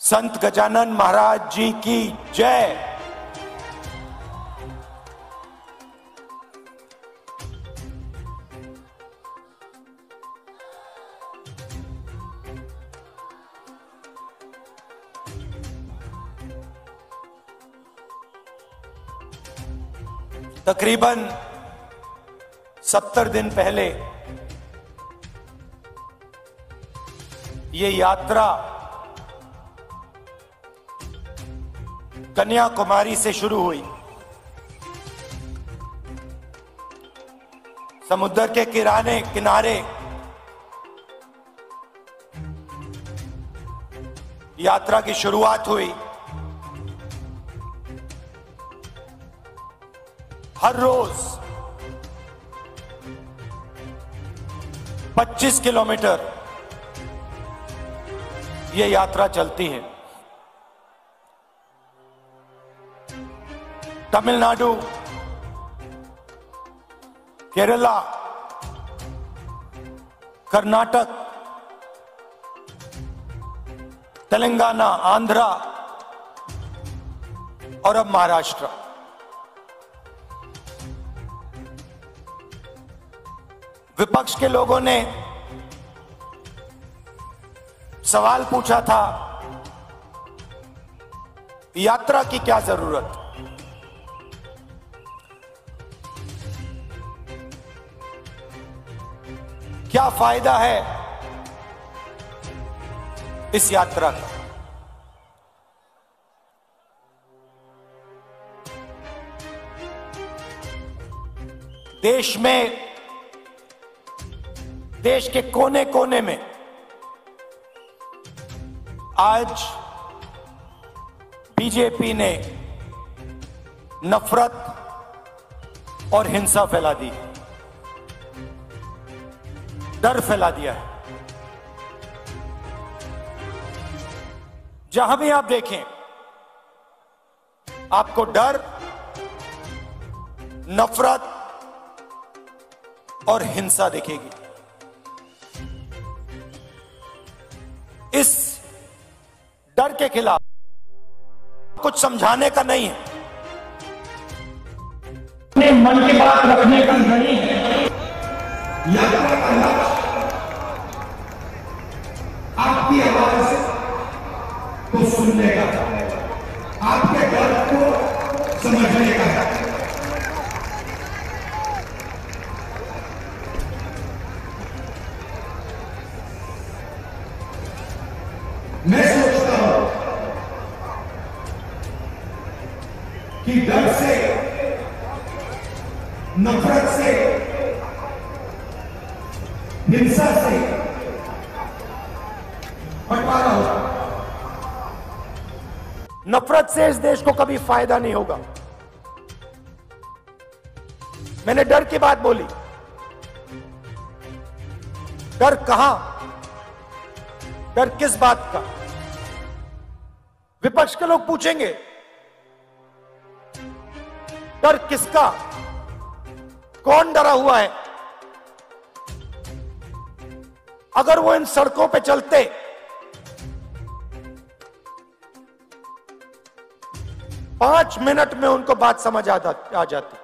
संत गजानन महाराज जी की जय। तकरीबन 70 दिन पहले ये यात्रा कन्याकुमारी से शुरू हुई। समुद्र के किनारे यात्रा की शुरुआत हुई। हर रोज 25 किलोमीटर ये यात्रा चलती है। तमिलनाडु, केरला, कर्नाटक, तेलंगाना, आंध्रा और अब महाराष्ट्र। विपक्ष के लोगों ने सवाल पूछा था, यात्रा की क्या जरूरत? क्या फायदा है इस यात्रा का? देश के कोने कोने में आज बीजेपी ने नफरत और हिंसा फैला दी, डर फैला दिया है। जहां भी आप देखें, आपको डर, नफरत और हिंसा दिखेगी। इस डर के खिलाफ कुछ समझाने का नहीं है, अपने मन की बात रखने का नहीं है। यात्रा का लक्ष्य आपकी आवाज को सुनने का, आपके दर्द को समझने का है। मैं सोचता हूं कि डर से, नफरत से, हिंसा से बंटवारा होगा। नफरत से इस देश को कभी फायदा नहीं होगा। मैंने डर की बात बोली। डर कहां? डर किस बात का? विपक्ष के लोग पूछेंगे, डर किसका? कौन डरा हुआ है? अगर वो इन सड़कों पे चलते, पांच मिनट में उनको बात समझ आ जाती।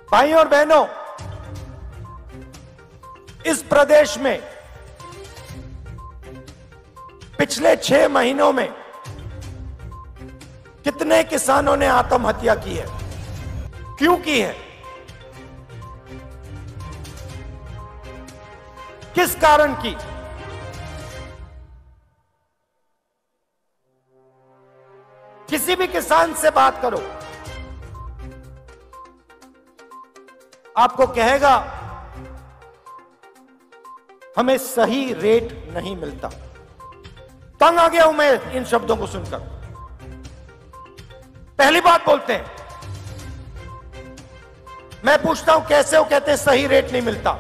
भाइयों और बहनों, इस प्रदेश में पिछले 6 महीनों में कितने किसानों ने आत्महत्या की है? क्यों की है? किस कारण की? किसी भी किसान से बात करो, आपको कहेगा हमें सही रेट नहीं मिलता। तंग आ गया हूं मैं इन शब्दों को सुनकर। पहली बात बोलते हैं, मैं पूछता हूं कैसे? वो कहते हैं सही रेट नहीं मिलता।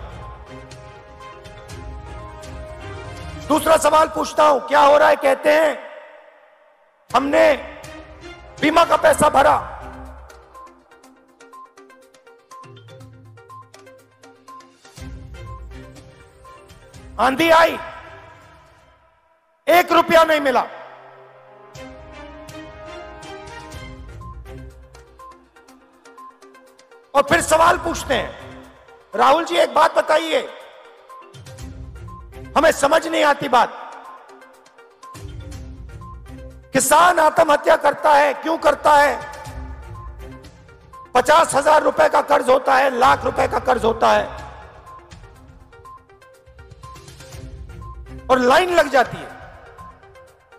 दूसरा सवाल पूछता हूं क्या हो रहा है? कहते हैं हमने बीमा का पैसा भरा। आंधी आई, 1 रुपया नहीं मिला। और फिर सवाल पूछते हैं, राहुल जी एक बात बताइए, हमें समझ नहीं आती बात, किसान आत्महत्या करता है, क्यों करता है? 50,000 रुपए का कर्ज होता है, लाख रुपए का कर्ज होता है, और लाइन लग जाती है,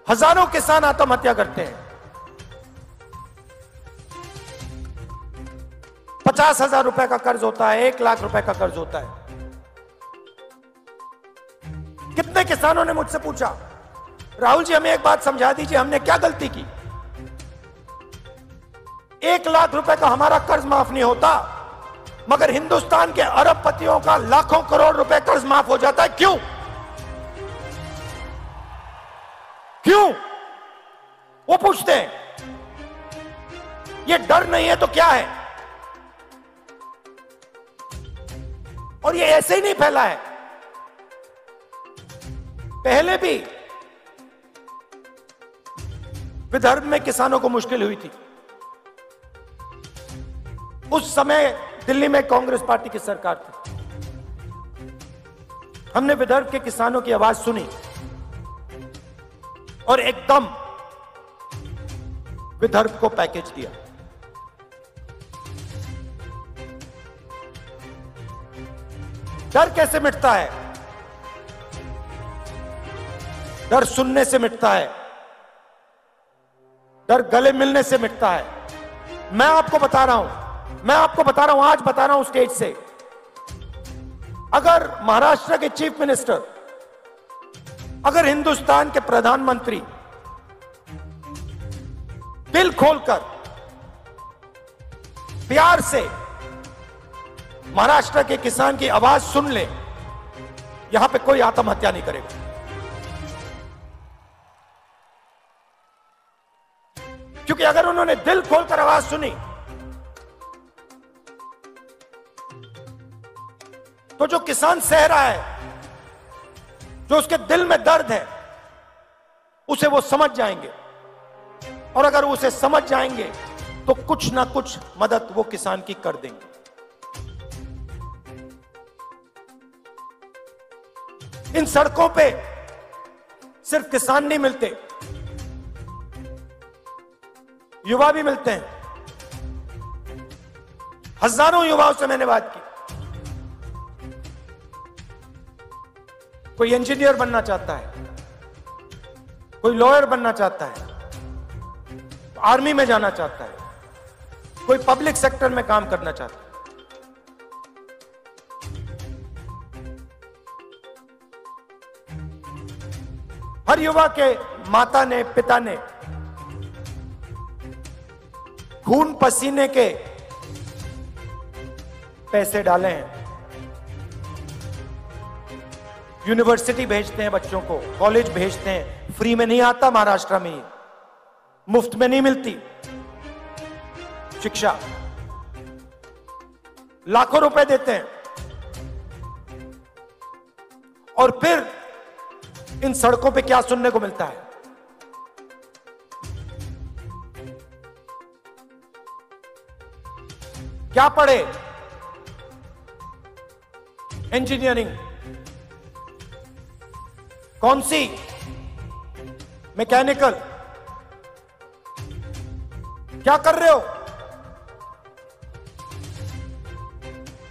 हजारों किसान आत्महत्या करते हैं। 50,000 रुपए का कर्ज होता है, 1 लाख रुपए का कर्ज होता है। कितने किसानों ने मुझसे पूछा, राहुल जी हमें एक बात समझा दीजिए, हमने क्या गलती की? 1 लाख रुपए का हमारा कर्ज माफ नहीं होता, मगर हिंदुस्तान के अरबपतियों का लाखों करोड़ रुपए कर्ज माफ हो जाता है, क्यों? क्यों? वो पूछते हैं। ये डर नहीं है तो क्या है? और ये ऐसे ही नहीं फैला है, पहले भी विदर्भ में किसानों को मुश्किल हुई थी। उस समय दिल्ली में कांग्रेस पार्टी की सरकार थी। हमने विदर्भ के किसानों की आवाज सुनी और एकदम विदर्भ को पैकेज दिया। डर कैसे मिटता है? डर सुनने से मिटता है, डर गले मिलने से मिटता है। मैं आपको बता रहा हूं, आज बता रहा हूं स्टेज से, अगर महाराष्ट्र के चीफ मिनिस्टर, अगर हिंदुस्तान के प्रधानमंत्री दिल खोलकर प्यार से महाराष्ट्र के किसान की आवाज सुन ले, यहां पे कोई आत्महत्या नहीं करेगा। क्योंकि अगर उन्होंने दिल खोलकर आवाज सुनी तो जो किसान सह रहा है, जो उसके दिल में दर्द है, उसे वो समझ जाएंगे, और अगर उसे समझ जाएंगे तो कुछ ना कुछ मदद वो किसान की कर देंगे। इन सड़कों पे सिर्फ किसान नहीं मिलते, युवा भी मिलते हैं। हजारों युवाओं से मैंने बात की। कोई इंजीनियर बनना चाहता है, कोई लॉयर बनना चाहता है, आर्मी में जाना चाहता है, कोई पब्लिक सेक्टर में काम करना चाहता है। हर युवा के माता ने, पिता ने खून पसीने के पैसे डाले हैं। यूनिवर्सिटी भेजते हैं बच्चों को, कॉलेज भेजते हैं, फ्री में नहीं आता महाराष्ट्र में, मुफ्त में नहीं मिलती शिक्षा, लाखों रुपए देते हैं। और फिर इन सड़कों पे क्या सुनने को मिलता है? क्या पढ़े? इंजीनियरिंग, कौन सी? मैकेनिकल। क्या कर रहे हो?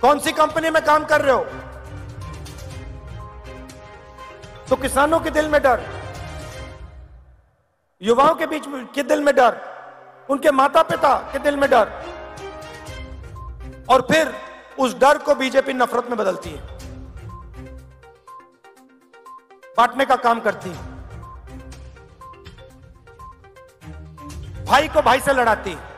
कौन सी कंपनी में काम कर रहे हो? तो किसानों के दिल में डर, युवाओं के बीच के दिल में डर, उनके माता पिता के दिल में डर, और फिर उस डर को बीजेपी नफरत में बदलती है, बांटने का काम करती है, भाई को भाई से लड़ाती है।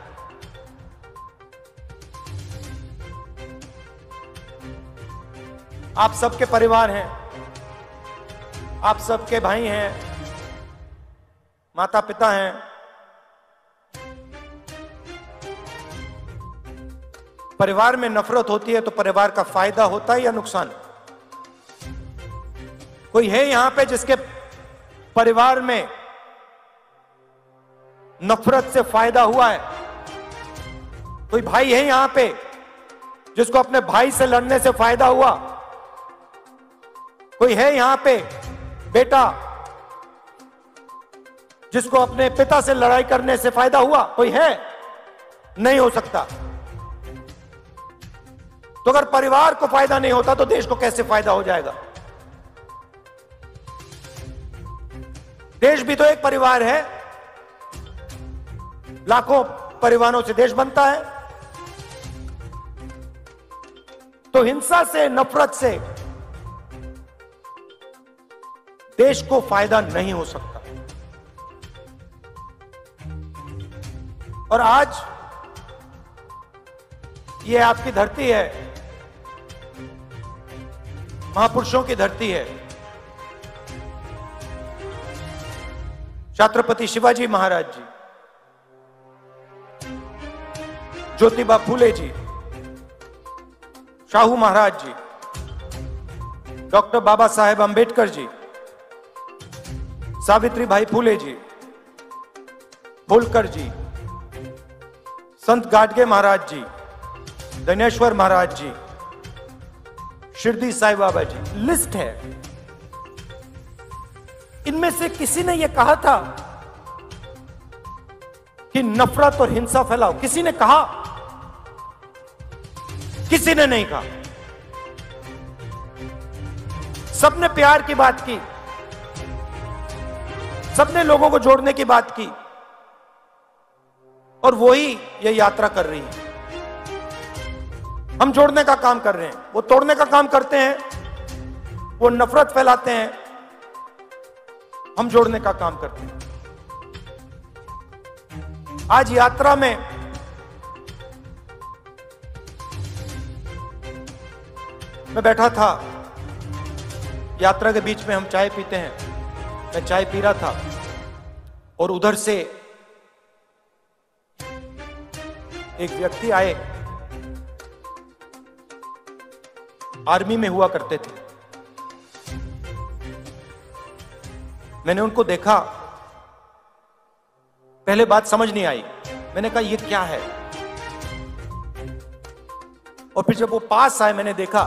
आप सबके परिवार हैं, आप सबके भाई हैं, माता पिता हैं। परिवार में नफरत होती है तो परिवार का फायदा होता है या नुकसान? कोई है यहां पे जिसके परिवार में नफरत से फायदा हुआ है? कोई भाई है यहां पे जिसको अपने भाई से लड़ने से फायदा हुआ? कोई है यहां पे बेटा जिसको अपने पिता से लड़ाई करने से फायदा हुआ? कोई है? नहीं हो सकता। तो अगर परिवार को फायदा नहीं होता तो देश को कैसे फायदा हो जाएगा? देश भी तो एक परिवार है, लाखों परिवारों से देश बनता है। तो हिंसा से, नफरत से देश को फायदा नहीं हो सकता। और आज ये आपकी धरती है, महापुरुषों की धरती है। छत्रपति शिवाजी महाराज जी, ज्योतिबा फूले जी, शाहू महाराज जी, डॉक्टर बाबा साहेब अंबेडकर जी, सावित्रीबाई फूले जी, होलकर जी, संत गाडगे महाराज जी, धनेश्वर महाराज जी, शिरडी साईं बाबा जी, लिस्ट है। इनमें से किसी ने यह कहा था कि नफरत और हिंसा फैलाओ? किसी ने कहा? किसी ने नहीं कहा। सबने प्यार की बात की, सबने लोगों को जोड़ने की बात की, और वही ये यात्रा कर रही है। हम जोड़ने का काम कर रहे हैं, वो तोड़ने का काम करते हैं। वो नफरत फैलाते हैं, हम जोड़ने का काम करते हैं। आज यात्रा में मैं बैठा था, यात्रा के बीच में हम चाय पीते हैं, मैं चाय पी रहा था और उधर से एक व्यक्ति आए, आर्मी में हुआ करते थे। मैंने उनको देखा, पहले बात समझ नहीं आई। मैंने कहा ये क्या है? और फिर जब वो पास आए मैंने देखा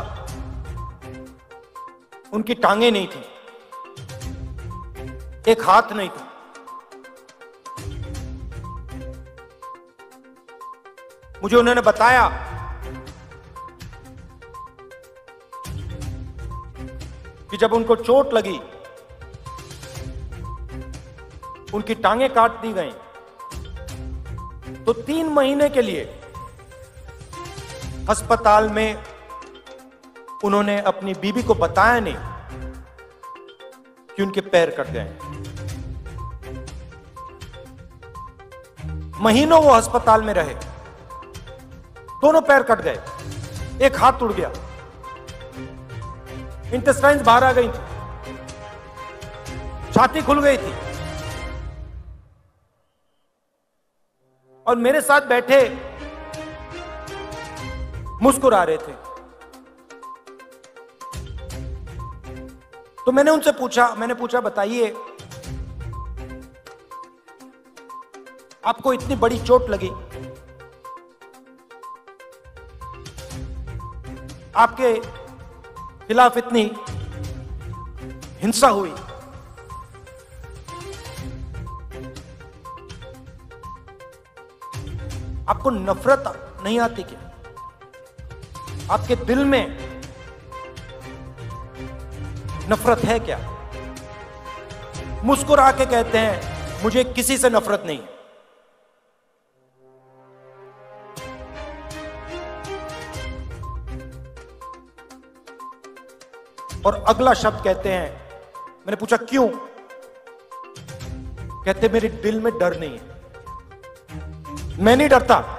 उनकी टांगे नहीं थी, एक हाथ नहीं था। मुझे उन्होंने बताया कि जब उनको चोट लगी, उनकी टांगे काट दी गई, तो 3 महीने के लिए अस्पताल में उन्होंने अपनी बीबी को बताया नहीं कि उनके पैर कट गए। महीनों वो अस्पताल में रहे, दोनों पैर कट गए, एक हाथ टूट गया, इंटेस्टाइन्स बाहर आ गई थी, छाती खुल गई थी। और मेरे साथ बैठे मुस्कुरा रहे थे। तो मैंने पूछा बताइए, आपको इतनी बड़ी चोट लगी, आपके खिलाफ इतनी हिंसा हुई, आपको नफरत नहीं आती क्या? आपके दिल में नफरत है क्या? मुस्कुरा के कहते हैं मुझे किसी से नफरत नहीं है। और अगला शब्द कहते हैं, मैंने पूछा क्यों? कहते मेरे दिल में डर नहीं है, मैं नहीं डरता।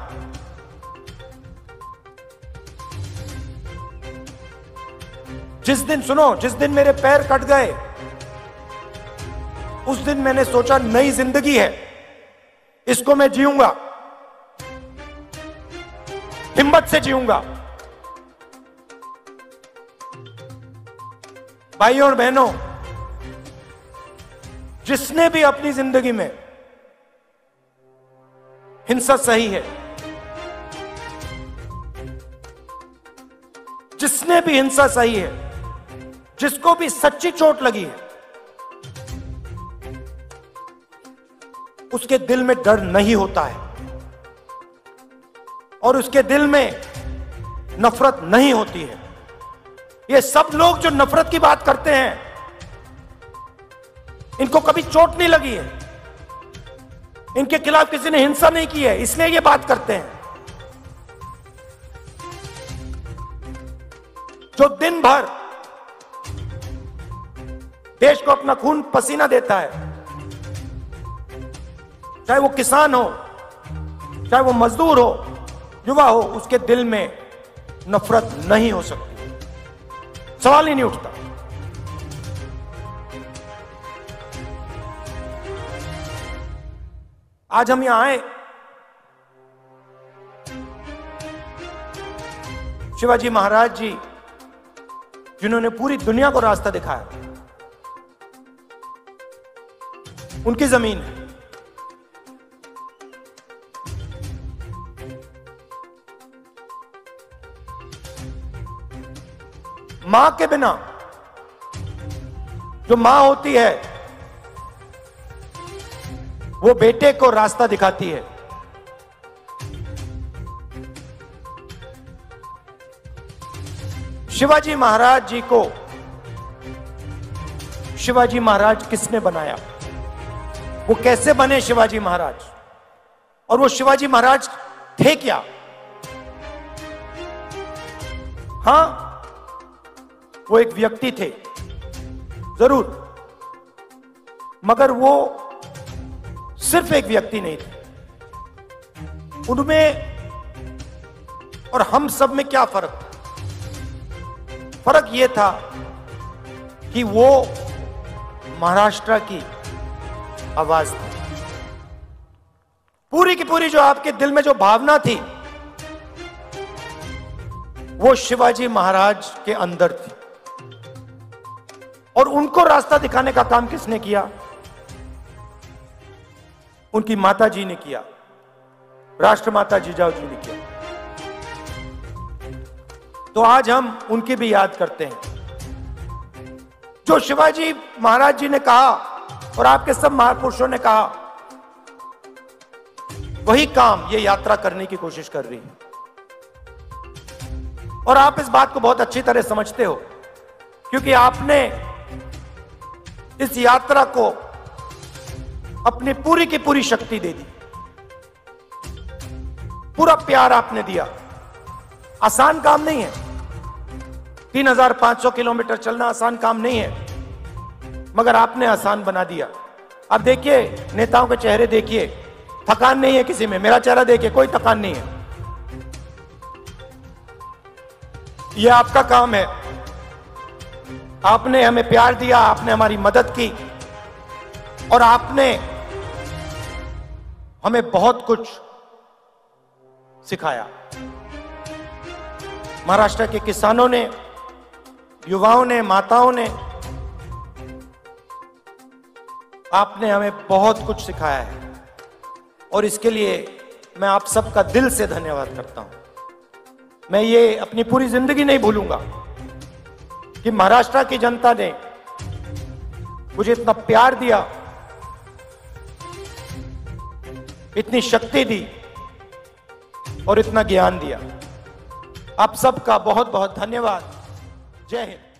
जिस दिन मेरे पैर कट गए, उस दिन मैंने सोचा नई जिंदगी है, इसको मैं जीऊंगा, हिम्मत से जीऊंगा। भाइयों और बहनों, जिसने भी अपनी जिंदगी में हिंसा सही है, जिसने भी हिंसा सही है, जिसको भी सच्ची चोट लगी है, उसके दिल में डर नहीं होता है और उसके दिल में नफरत नहीं होती है। ये सब लोग जो नफरत की बात करते हैं, इनको कभी चोट नहीं लगी है, इनके खिलाफ किसी ने हिंसा नहीं की है, इसलिए ये बात करते हैं। जो दिन भर देश को अपना खून पसीना देता है, चाहे वो किसान हो, चाहे वो मजदूर हो, युवा हो, उसके दिल में नफरत नहीं हो सकती, सवाल ही नहीं उठता। आज हम यहां आए, शिवाजी महाराज जी जिन्होंने पूरी दुनिया को रास्ता दिखाया, उनकी जमीन है। मां के बिना, जो मां होती है वो बेटे को रास्ता दिखाती है। शिवाजी महाराज जी को शिवाजी महाराज किसने बनाया, वो कैसे बने शिवाजी महाराज, और वो शिवाजी महाराज थे क्या? हां, वो एक व्यक्ति थे जरूर, मगर वो सिर्फ एक व्यक्ति नहीं थे। उनमें और हम सब में क्या फर्क था? फर्क यह था कि वो महाराष्ट्र की आवाज थी। पूरी की पूरी जो आपके दिल में जो भावना थी, वो शिवाजी महाराज के अंदर थी। और उनको रास्ता दिखाने का काम किसने किया? उनकी माता जी ने किया, राष्ट्रमाता जिजाऊ जी ने किया। तो आज हम उनकी भी याद करते हैं। जो शिवाजी महाराज जी ने कहा और आपके सब महापुरुषों ने कहा, वही काम ये यात्रा करने की कोशिश कर रही है। और आप इस बात को बहुत अच्छी तरह समझते हो, क्योंकि आपने इस यात्रा को अपनी पूरी की पूरी शक्ति दे दी, पूरा प्यार आपने दिया। आसान काम नहीं है, 3500 किलोमीटर चलना आसान काम नहीं है, मगर आपने आसान बना दिया। अब देखिए, नेताओं के चेहरे देखिए, थकान नहीं है किसी में। मेरा चेहरा देखिए, कोई थकान नहीं है। यह आपका काम है। आपने हमें प्यार दिया, आपने हमारी मदद की, और आपने हमें बहुत कुछ सिखाया। महाराष्ट्र के किसानों ने, युवाओं ने, माताओं ने, आपने हमें बहुत कुछ सिखाया है, और इसके लिए मैं आप सबका दिल से धन्यवाद करता हूं। मैं ये अपनी पूरी जिंदगी नहीं भूलूंगा कि महाराष्ट्र की जनता ने मुझे इतना प्यार दिया, इतनी शक्ति दी और इतना ज्ञान दिया। आप सबका बहुत बहुत धन्यवाद। जय हिंद।